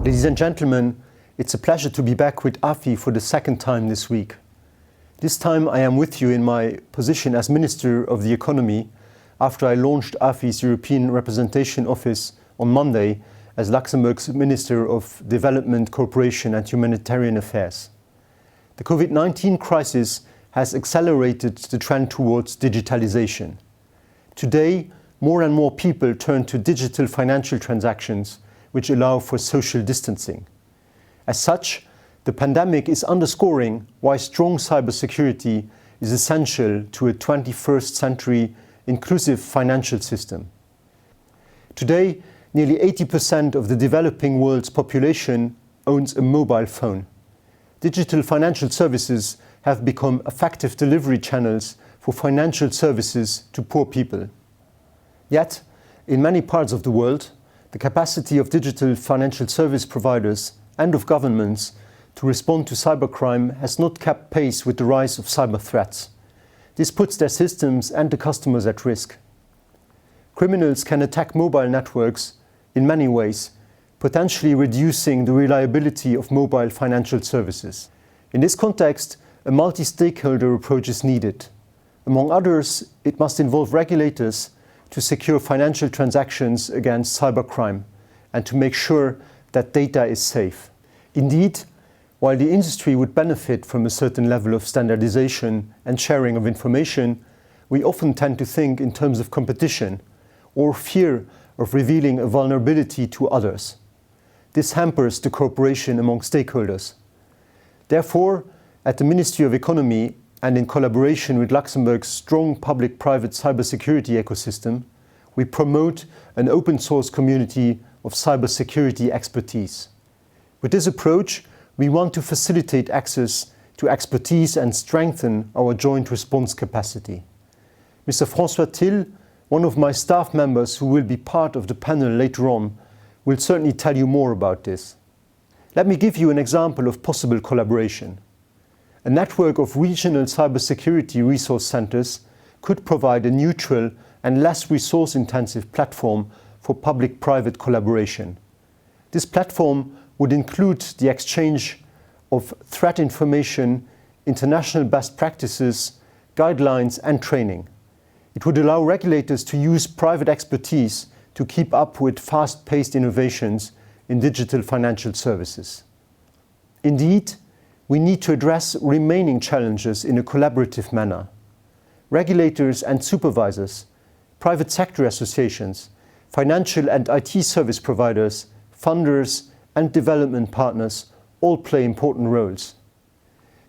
Ladies and gentlemen, it's a pleasure to be back with AFI for the second time this week. This time I am with you in my position as Minister of the Economy after I launched AFI's European Representation Office on Monday as Luxembourg's Minister of Development, Cooperation and Humanitarian Affairs. The COVID-19 crisis has accelerated the trend towards digitalization. Today, more and more people turn to digital financial transactions which allow for social distancing. As such, the pandemic is underscoring why strong cybersecurity is essential to a 21st century inclusive financial system. Today, nearly 80% of the developing world's population owns a mobile phone. Digital financial services have become effective delivery channels for financial services to poor people. Yet, in many parts of the world, the capacity of digital financial service providers and of governments to respond to cybercrime has not kept pace with the rise of cyber threats. This puts their systems and the customers at risk. Criminals can attack mobile networks in many ways, potentially reducing the reliability of mobile financial services. In this context, a multi-stakeholder approach is needed. Among others, it must involve regulators to secure financial transactions against cybercrime and to make sure that data is safe. Indeed, while the industry would benefit from a certain level of standardization and sharing of information, we often tend to think in terms of competition or fear of revealing a vulnerability to others. This hampers the cooperation among stakeholders. Therefore, at the Ministry of Economy and in collaboration with Luxembourg's strong public-private cybersecurity ecosystem, we promote an open-source community of cybersecurity expertise. With this approach, we want to facilitate access to expertise and strengthen our joint response capacity. Mr. Franz Fayot, one of my staff members who will be part of the panel later on, will certainly tell you more about this. Let me give you an example of possible collaboration. A network of regional cybersecurity resource centers could provide a neutral and less resource-intensive platform for public-private collaboration. This platform would include the exchange of threat information, international best practices, guidelines and training. It would allow regulators to use private expertise to keep up with fast-paced innovations in digital financial services. Indeed, we need to address remaining challenges in a collaborative manner. Regulators and supervisors, private sector associations, financial and IT service providers, funders and development partners all play important roles.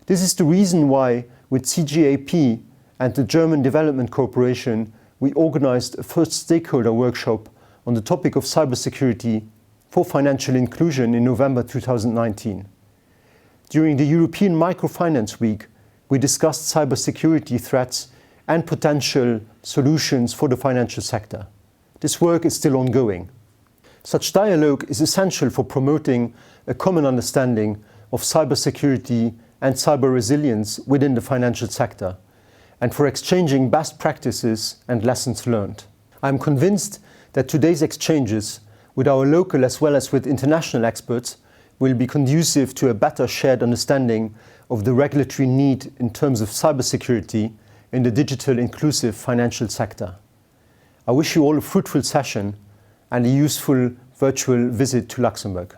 This is the reason why, with CJAP and the German Development Corporation, we organized a first stakeholder workshop on the topic of cybersecurity for financial inclusion in November 2019. During the European Microfinance Week, we discussed cybersecurity threats and potential solutions for the financial sector. This work is still ongoing. Such dialogue is essential for promoting a common understanding of cybersecurity and cyber resilience within the financial sector, and for exchanging best practices and lessons learned. I am convinced that today's exchanges with our local as well as with international experts will be conducive to a better shared understanding of the regulatory need in terms of cybersecurity in the digital inclusive financial sector. I wish you all a fruitful session and a useful virtual visit to Luxembourg.